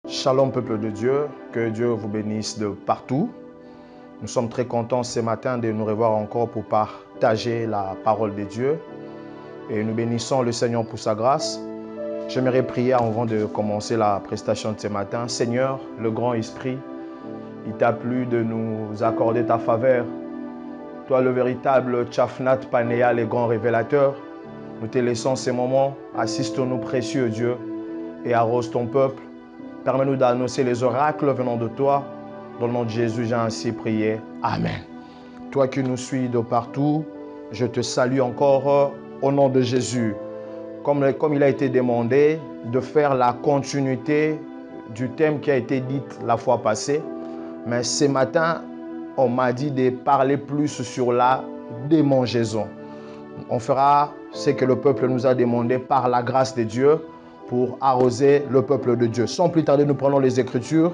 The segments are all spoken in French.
Shalom peuple de Dieu, que Dieu vous bénisse de partout. Nous sommes très contents ce matin de nous revoir encore pour partager la parole de Dieu. Et nous bénissons le Seigneur pour sa grâce. J'aimerais prier avant de commencer la prestation de ce matin. Seigneur, le grand esprit, il t'a plu de nous accorder ta faveur. Toi le véritable Tchafnat Panéa, le grand révélateur. Nous te laissons ces moments. Assiste-nous précieux Dieu et arrose ton peuple. Permets-nous d'annoncer les oracles venant de toi. Dans le nom de Jésus, j'ai ainsi prié. Amen. Toi qui nous suis de partout, je te salue encore au nom de Jésus. Comme il a été demandé de faire la continuité du thème qui a été dit la fois passée. Mais ce matin, on m'a dit de parler plus sur la démangeaison. On fera ce que le peuple nous a demandé par la grâce de Dieu pour arroser le peuple de Dieu. Sans plus tarder, nous prenons les Écritures.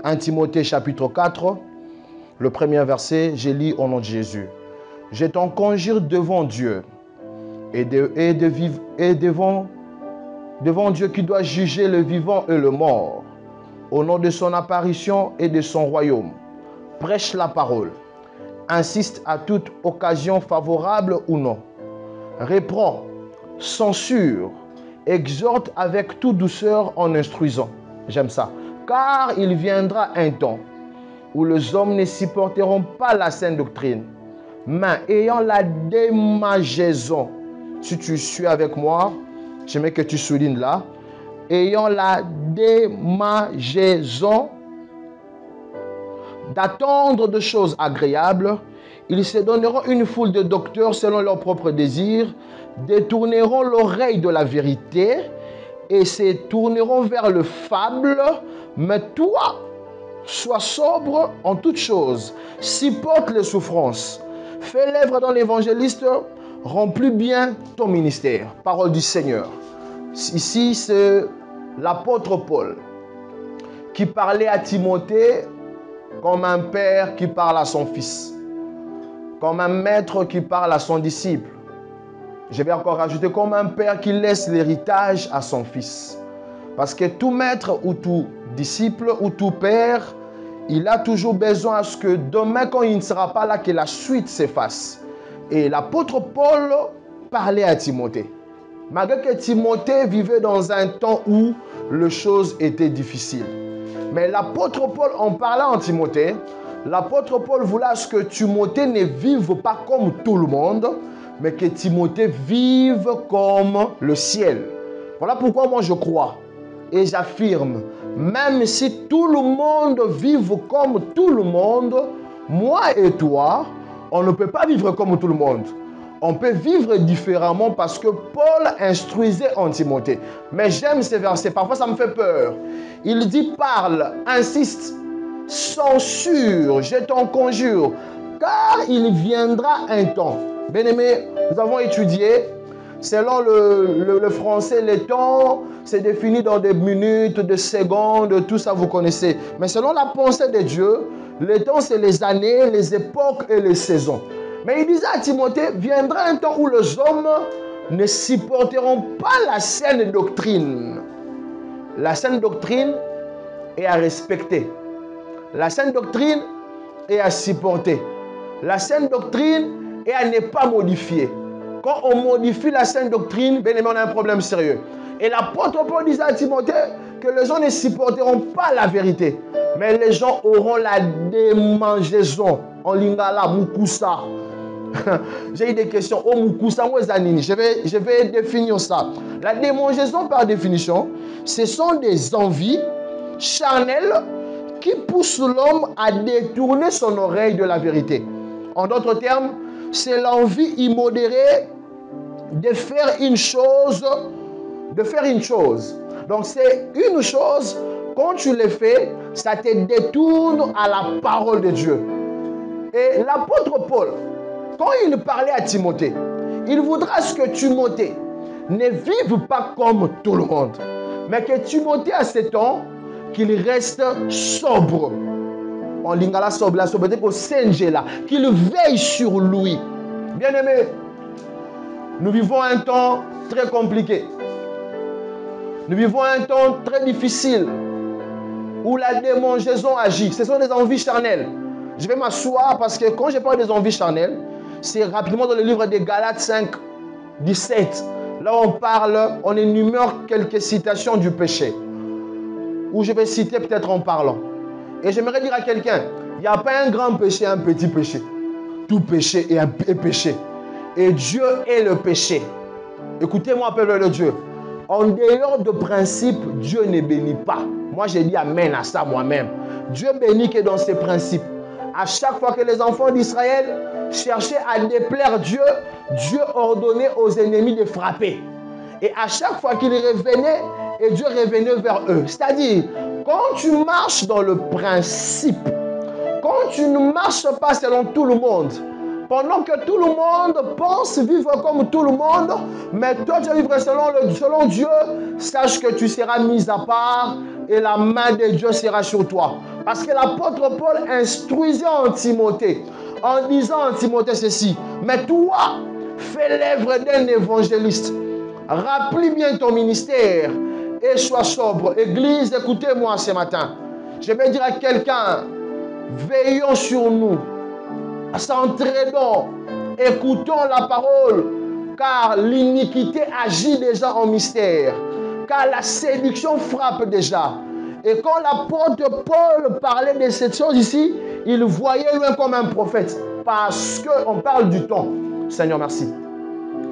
1 Timothée chapitre 4, le premier verset, je lis au nom de Jésus. Je t'en conjure devant Dieu et devant Dieu qui doit juger le vivant et le mort, au nom de son apparition et de son royaume. Prêche la parole. Insiste à toute occasion favorable ou non. Reprend, censure, exhorte avec toute douceur en instruisant. J'aime ça. Car il viendra un temps où les hommes ne supporteront pas la saine doctrine, mais ayant la démangeaison. Si tu suis avec moi, j'aimerais que tu soulignes là. Ayant la démangeaison d'attendre de choses agréables, ils se donneront une foule de docteurs selon leurs propres désirs, détourneront l'oreille de la vérité et se tourneront vers le fable. Mais toi, sois sobre en toutes choses, supporte les souffrances, fais l'œuvre dans l'évangéliste, remplis bien ton ministère. Parole du Seigneur. Ici, c'est l'apôtre Paul qui parlait à Timothée comme un père qui parle à son fils, comme un maître qui parle à son disciple. Je vais encore rajouter comme un père qui laisse l'héritage à son fils. Parce que tout maître ou tout disciple ou tout père, il a toujours besoin à ce que demain, quand il ne sera pas là, que la suite s'efface. Et l'apôtre Paul parlait à Timothée. Malgré que Timothée vivait dans un temps où les choses étaient difficiles. Mais l'apôtre Paul, en parlant à Timothée, l'apôtre Paul voulait que Timothée ne vive pas comme tout le monde, mais que Timothée vive comme le ciel. Voilà pourquoi moi je crois et j'affirme, même si tout le monde vive comme tout le monde, moi et toi, on ne peut pas vivre comme tout le monde. On peut vivre différemment parce que Paul instruisait en Timothée. Mais j'aime ces versets, parfois ça me fait peur. Il dit parle, insiste, censure, je t'en conjure, car il viendra un temps. Bien-aimés, nous avons étudié, selon le français, le temps, c'est défini dans des minutes, des secondes, tout ça vous connaissez. Mais selon la pensée de Dieu, le temps c'est les années, les époques et les saisons. Mais il disait à Timothée, viendra un temps où les hommes ne supporteront pas la saine doctrine. La saine doctrine est à respecter. La saine doctrine est à supporter. La saine doctrine est à ne pas modifier. Quand on modifie la saine doctrine, bien aimé, on a un problème sérieux. Et l'apôtre Paul disait à Timothée que les gens ne supporteront pas la vérité, mais les gens auront la démangeaison. En lingala, mukusa. J'ai eu des questions. Oh, mukusa, je vais définir ça. La démangeaison, par définition, ce sont des envies charnelles qui poussent l'homme à détourner son oreille de la vérité. En d'autres termes, c'est l'envie immodérée de faire une chose. Donc c'est une chose, quand tu le fais, ça te détourne à la parole de Dieu. Et l'apôtre Paul, quand il parlait à Timothée, il voudra que Timothée ne vive pas comme tout le monde, mais que Timothée a ce temps qu'il reste sobre. En lingala sobre, la sobriété au Saint-Géla, qu'il veille sur lui. Bien-aimés, nous vivons un temps très compliqué. Nous vivons un temps très difficile. où la démangeaison agit. Ce sont des envies charnelles. Je vais m'asseoir parce que quand je parle des envies charnelles, c'est rapidement dans le livre des Galates 5, 17. Là on énumère quelques citations du péché. Où je vais citer peut-être en parlant. Et j'aimerais dire à quelqu'un, il n'y a pas un grand péché, un petit péché. Tout péché est péché. Et Dieu est le péché. Écoutez-moi, peuple de Dieu. En dehors de principe, Dieu ne bénit pas. Moi, j'ai dit amen à ça moi-même. Dieu bénit que dans ses principes. À chaque fois que les enfants d'Israël cherchaient à déplaire Dieu, Dieu ordonnait aux ennemis de frapper. Et à chaque fois qu'ils revenaient, et Dieu revenait vers eux. C'est-à-dire, quand tu marches dans le principe, quand tu ne marches pas selon tout le monde, pendant que tout le monde pense vivre comme tout le monde, mais toi tu vas vivre selon Dieu, sache que tu seras mis à part et la main de Dieu sera sur toi. Parce que l'apôtre Paul instruisait en Timothée, en disant à Timothée ceci, mais toi, fais l'œuvre d'un évangéliste. Rappelle bien ton ministère et sois sobre. Église, écoutez-moi ce matin. Je vais dire à quelqu'un, veillons sur nous, s'entraidons, écoutons la parole, car l'iniquité agit déjà en mystère, car la séduction frappe déjà. Et quand l'apôtre Paul parlait de cette chose ici, il voyait loin comme un prophète, parce qu'on parle du temps. Seigneur, merci.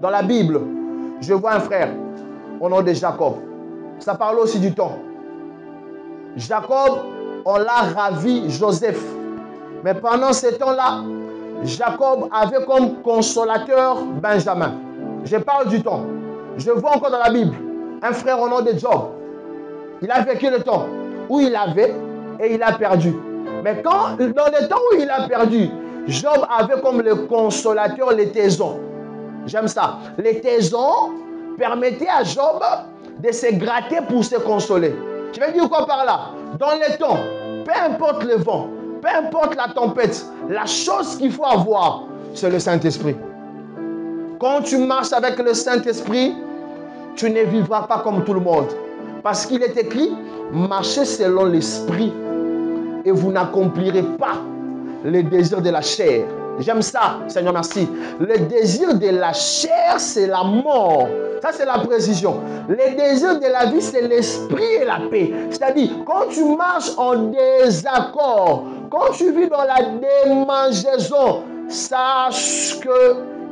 Dans la Bible, je vois un frère au nom de Jacob. Ça parle aussi du temps. Jacob, on l'a ravi Joseph. Mais pendant ce temps-là, Jacob avait comme consolateur Benjamin. Je parle du temps. Je vois encore dans la Bible un frère au nom de Job. Il a vécu le temps où il avait et il a perdu. Mais dans le temps où il a perdu, Job avait comme le consolateur les taisons. J'aime ça. Les taisons permettaient à Job de se gratter pour se consoler. Je vais dire quoi par là? Dans les temps, peu importe le vent, peu importe la tempête, la chose qu'il faut avoir, c'est le Saint-Esprit. Quand tu marches avec le Saint-Esprit, tu ne vivras pas comme tout le monde. Parce qu'il est écrit, marchez selon l'Esprit et vous n'accomplirez pas les désirs de la chair. J'aime ça, Seigneur, merci. Le désir de la chair, c'est la mort. Ça, c'est la précision. Le désir de la vie, c'est l'esprit et la paix. C'est-à-dire, quand tu marches en désaccord, quand tu vis dans la démangeaison, sache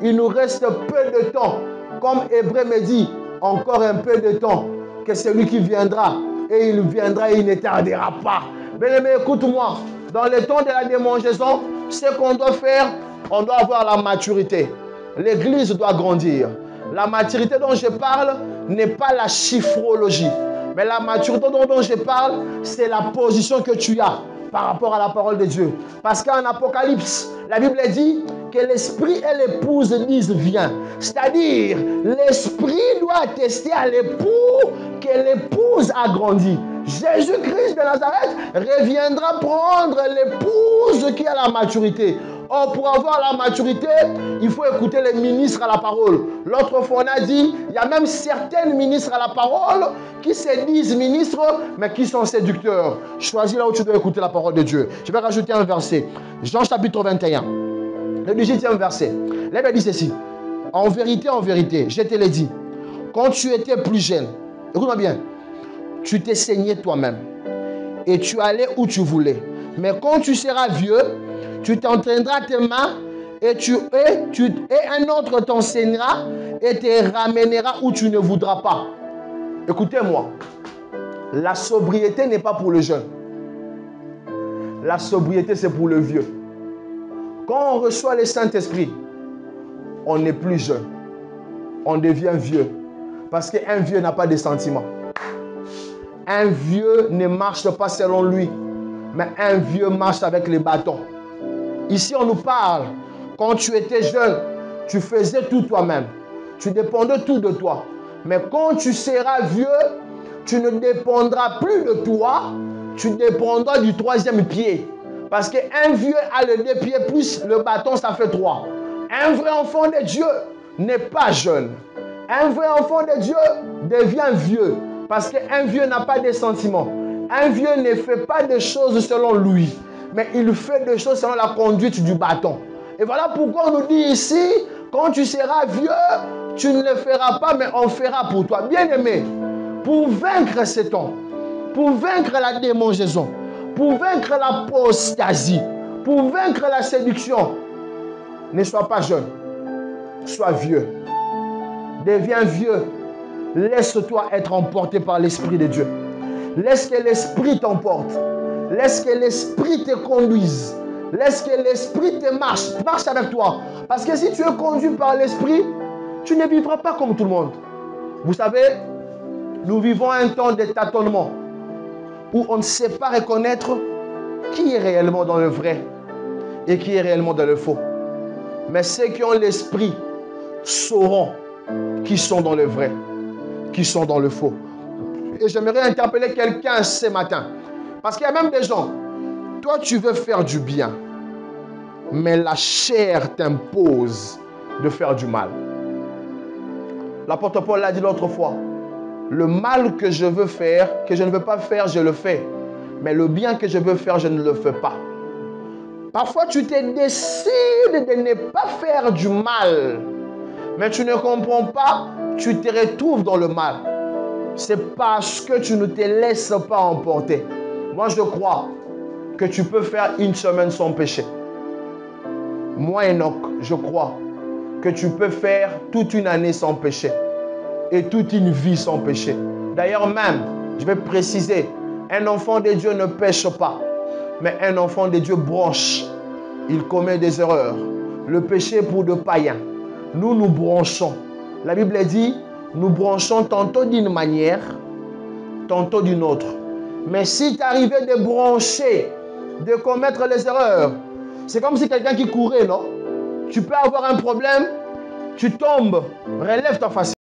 qu'il nous reste peu de temps. Comme Hébreu me dit, encore un peu de temps, que celui qui viendra, et il viendra et il ne tardera pas. Bien-aimé, écoute-moi. Dans le temps de la démangeaison, ce qu'on doit faire, on doit avoir la maturité. L'église doit grandir. La maturité dont je parle n'est pas la chiffrologie. Mais la maturité dont je parle, c'est la position que tu as par rapport à la parole de Dieu. Parce qu'en Apocalypse, la Bible dit que l'esprit et l'épouse disent viens. C'est-à-dire, l'esprit doit attester à l'époux que l'épouse a grandi. Jésus-Christ de Nazareth reviendra prendre l'épouse qui a la maturité. Or, pour avoir la maturité, il faut écouter les ministres à la parole. L'autre fois, on a dit, il y a même certains ministres à la parole qui se disent ministres, mais qui sont séducteurs. Choisis là où tu dois écouter la parole de Dieu. Je vais rajouter un verset. Jean chapitre 21, le 18e verset. Là, il dit ceci. En vérité, je te l'ai dit, quand tu étais plus jeune, écoute-moi bien, tu t'es saigné toi-même et tu allais où tu voulais. Mais quand tu seras vieux, tu t'entraîneras tes mains et un autre t'enseignera et te ramènera où tu ne voudras pas. Écoutez-moi, la sobriété n'est pas pour le jeune. La sobriété, c'est pour le vieux. Quand on reçoit le Saint-Esprit, on n'est plus jeune. On devient vieux. Parce qu'un vieux n'a pas de sentiments. Un vieux ne marche pas selon lui, mais un vieux marche avec les bâtons. Ici, on nous parle, quand tu étais jeune, tu faisais tout toi-même. Tu dépendais tout de toi. Mais quand tu seras vieux, tu ne dépendras plus de toi, tu dépendras du troisième pied. Parce qu'un vieux a les deux pieds, plus le bâton, ça fait 3. Un vrai enfant de Dieu n'est pas jeune. Un vrai enfant de Dieu devient vieux. Parce qu'un vieux n'a pas de sentiments. Un vieux ne fait pas des choses selon lui, mais il fait des choses selon la conduite du bâton. Et voilà pourquoi on nous dit ici, quand tu seras vieux, tu ne le feras pas, mais on fera pour toi. Bien-aimé, pour vaincre cet homme, pour vaincre la démangeaison, pour vaincre l'apostasie, pour vaincre la séduction, ne sois pas jeune, sois vieux. Deviens vieux. Laisse-toi être emporté par l'Esprit de Dieu. Laisse que l'Esprit t'emporte. Laisse que l'Esprit te conduise. Laisse que l'Esprit te marche avec toi. Parce que si tu es conduit par l'Esprit, tu ne vivras pas comme tout le monde. Vous savez, nous vivons un temps de tâtonnement où on ne sait pas reconnaître qui est réellement dans le vrai et qui est réellement dans le faux. Mais ceux qui ont l'Esprit sauront qui sont dans le vrai, qui sont dans le faux. Et j'aimerais interpeller quelqu'un ce matin. Parce qu'il y a même des gens, toi tu veux faire du bien, mais la chair t'impose de faire du mal. L'apôtre Paul l'a dit l'autre fois. Le mal que je veux faire, que je ne veux pas faire, je le fais. Mais le bien que je veux faire, je ne le fais pas. Parfois, tu te décides de ne pas faire du mal. Mais tu ne comprends pas, tu te retrouves dans le mal. C'est parce que tu ne te laisses pas emporter. Moi, je crois que tu peux faire une semaine sans péché. Moi, Enoch, je crois que tu peux faire toute une année sans péché et toute une vie sans péché. D'ailleurs même, je vais préciser, un enfant de Dieu ne pêche pas, mais un enfant de Dieu bronche. Il commet des erreurs. Le péché pour de païens. Nous, nous bronchons. La Bible dit, nous bronchons tantôt d'une manière, tantôt d'une autre. Mais si tu arrivais de broncher, de commettre les erreurs, c'est comme si quelqu'un qui courait, non? Tu peux avoir un problème, tu tombes, relève-toi facilement.